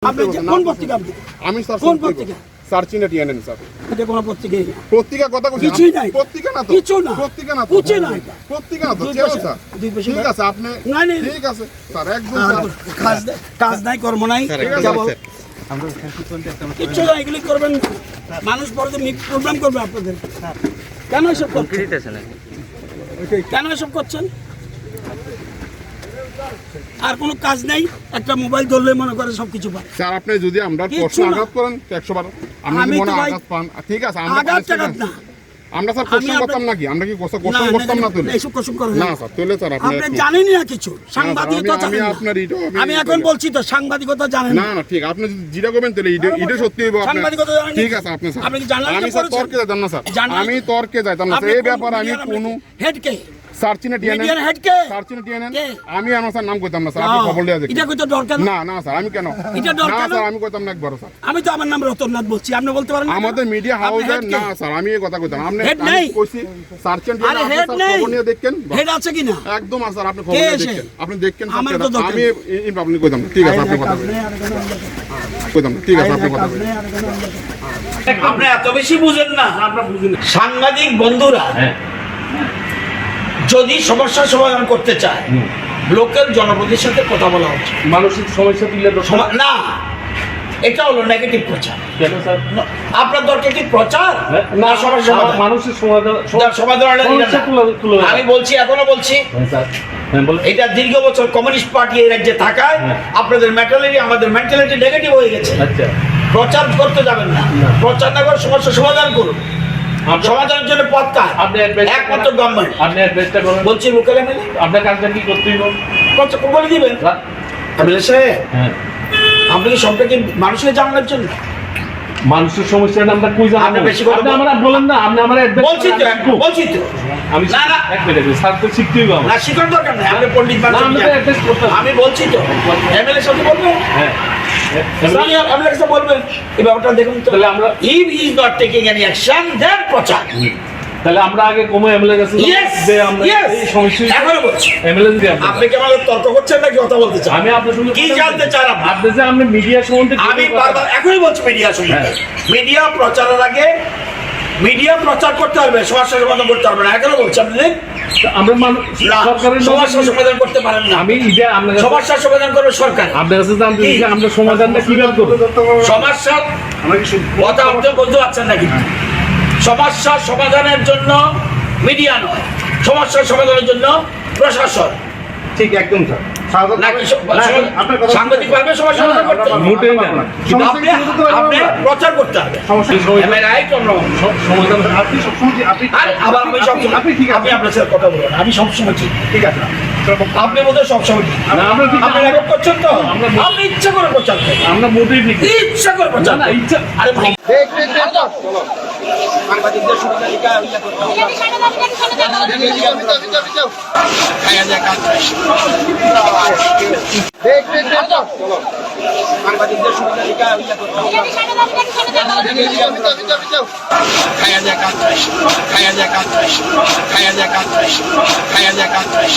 আপনি কোন পত্রিকা? আমি স্যার কোন পত্রিকা? সার্চিং এট টিএনএন স্যার। এটা কোন পত্রিকা? পত্রিকা কথা কইছি কিছুই নাই। পত্রিকা না তো, কিছু না, পত্রিকা না তো, কিছু না, এটা পত্রিকা না তো, কেন স্যার? ঠিক আছে আপনি, না না ঠিক আছে স্যার, একদম স্যার। কাজ নাই, কর্ম নাই, কেবল কিচ্ছু না, এগুলি করবেন না। মানুষ পরে তো প্রোগ্রাম করবে আপনাদের। কেন এসব করছেন? কেন এসব করছেন? আর কোনো কাজ নাই, একটা মোবাইল ধরলে মনে করে সবকিছু পায়। স্যার আপনি যদি আমরা প্রশ্ন আঘাত করেন 100 বার, আপনি যদি মনে আঘাত পান, ঠিক আছে আমরা আঘাত না, আমরা স্যার কোশ্চেন করতাম নাকি? আমরা কি কোশ্চেন করতাম না? তুলে এইসব কোশ্চেন করেন না স্যার, তুলে স্যার আপনি জানেনই না কিছু, সাংবাদিকতা আমি জানেন না। আপনার আমি এখন বলছি তো সাংবাদিকতা জানেন না। না ঠিক, আপনি যদি যেটা করবেন তাহলে এটা সত্যি হইব। সাংবাদিকতা জানেন ঠিক আছে আপনি স্যার, আপনি কি জানেন? আমি স্যার তর্কে যাইতাম না স্যার, আমি তর্কে যাইতাম না স্যার। এই ব্যাপারে আমি কোনো হেড কে সার্চিং এট টিএনএন, মিডিয়ার হেড কে? সার্চিং এট টিএনএন কে? আমি আমার স্যার নাম কইতাম না স্যার, আপনি খবর লিয়া দেখেন। এটা কইতে দরকার না না স্যার, আমি কেন? এটা দরকার না না স্যার, আমি কইতাম না একবার স্যার। আমি তো আমার নাম রতননাথ বলছি, আপনি বলতে পারেন না? আমাদের মিডিয়া হাউসের না স্যার, আমি এই কথা কইতাম। আপনি আমি কইছি সার্চিং এট আরে টিএনএন, হেড আপনি নেই, খবর নিয়ে দেখেন। হেড আছে কিনা? একদম স্যার, আপনি খবর নিয়ে দেখেন, আপনি দেখেন। আমার তো দরকার আমি ইন পাবলিক কইতাম। ঠিক আছে আপনি কথা কইতাম, ঠিক আছে আপনি কথা বলেন। আপনি এত বেশি বুঝেন না, আপনারা বুঝেন। সাংবাদিক বন্ধুরা যদি সমস্যার সমাধান করতে চায়, লোকাল জনপ্রতিনিধির সাথে কথা বলা উচিত। মানসিক সমস্যা তুলে না, এটা হলো নেগেটিভ প্রচার। কেন স্যার? আপনার দরকার কি প্রচার না সমস্যা সমাধান? মানুষের সমাধান তুলে আমি বলছি, এখনো বলছি, স্যার বলুন। এটা দীর্ঘ বছর কমিউনিস্ট পার্টি এই রাজ্যে থাকায় আপনাদের মেন্টালিটি, আমাদের মেন্টালিটি নেগেটিভ হয়ে গেছে। আচ্ছা, প্রচার করতে যাবেন না, প্রচার না করে সমস্যা সমাধান করুন। সমাধানের জন্য পথ কাজ, আপনি একমাত্র গভর্নমেন্ট। আপনি অ্যাডভাইসটা করুন। বলছি লোকাল এমএলএ আপনার কাজটা কি করতে হইব? প্রচার বলে দিবেন। এমএলএ সাহেব, হ্যাঁ, আপনি কি সবটা কি মানুষকে জানানোর জন্য? মানুষের সমস্যাটা আমরা কই জানাবো? আপনি বেশি কথা আপনি আমরা বলেন না, আপনি আমার অ্যাডভাইস বলছি তো, বলছি তো। আমি না না এক মিনিট, স্যার তো শিখতে হইব আমার। না, শিখার দরকার নেই, আপনি পণ্ডিত না, মানুষ। আমি তো অ্যাডভাইস করতাম। আমি বলছি তো, এমএলএ সাথে বলবেন, হ্যাঁ, এমএলএ সাথে বলবেন এই ব্যাপারটা দেখুন তো। তাহলে আমরা if he is not taking any action, then প্রচার। তাহলে আমরা আগে কমে এমএলএ কাছে Yes, যে আমরা yes, এই সমস্যা এখনো বলছি। এমএলএ যদি আপনি কি আমাদের তর্ক করছেন নাকি কথা বলতে চান? আমি আপনার সঙ্গে কি জানতে চান আপনি? আপনি যে আমরা মিডিয়া সম্বন্ধে আমি বারবার এখনই বলছি, মিডিয়া শুনি। হ্যাঁ। মিডিয়া প্রচারের আগে মিডিয়া প্রচার করতে হবে, সমস্যা সমাধান করতে হবে না। এখনো বলছি, আপনি আমরা সরকারের সমস্যা সমাধান করতে পারেন না। আমি এটা আপনার কাছে সমস্যা সমাধান করবে সরকার। আপনার কাছে জানতে চাই যে আমরা সমাধানটা কিভাবে করব? সমস্যা কথা আপনি বলতে পারছেন নাকি? সমস্যা সমাধানের জন্য মিডিয়া নয়, সমস্যা সমাধানের জন্য প্রশাসন। ঠিক একদম স্যার। নাকি সাংবাদিক ভাবে সমস্যা সমাধান করতে হবে? মোটেই না। কিন্তু আপনি প্রচার করতে হবে। Am I right or wrong? সমাধান আরে আবার আমি সবসময়, আপনি আপনার সাথে কথা বলুন, আমি সবসময় ঠিক আছে। আপনি বোধহয় সবসময় ঠিক। না, আমরা ঠিক আপনি রেকর্ড করছেন তো? আপনি ইচ্ছা করে প্রচার করেন, আমরা মোটেই ঠিক ইচ্ছা করে প্রচার না, করেন। ইচ্ছা আরে ভাই, সাংবাদিকদের সুবিধা ইয়া করতে হবে। খায়া যায় কাজ নাই। সাংবাদিকদের সুবিধা ইয়া করতে হবে। খায়া যায় কাজ নাই, খায়া যায় কাজ নাই, খায়া যায় কাজ নাই, খায়া যায় কাজ নাই।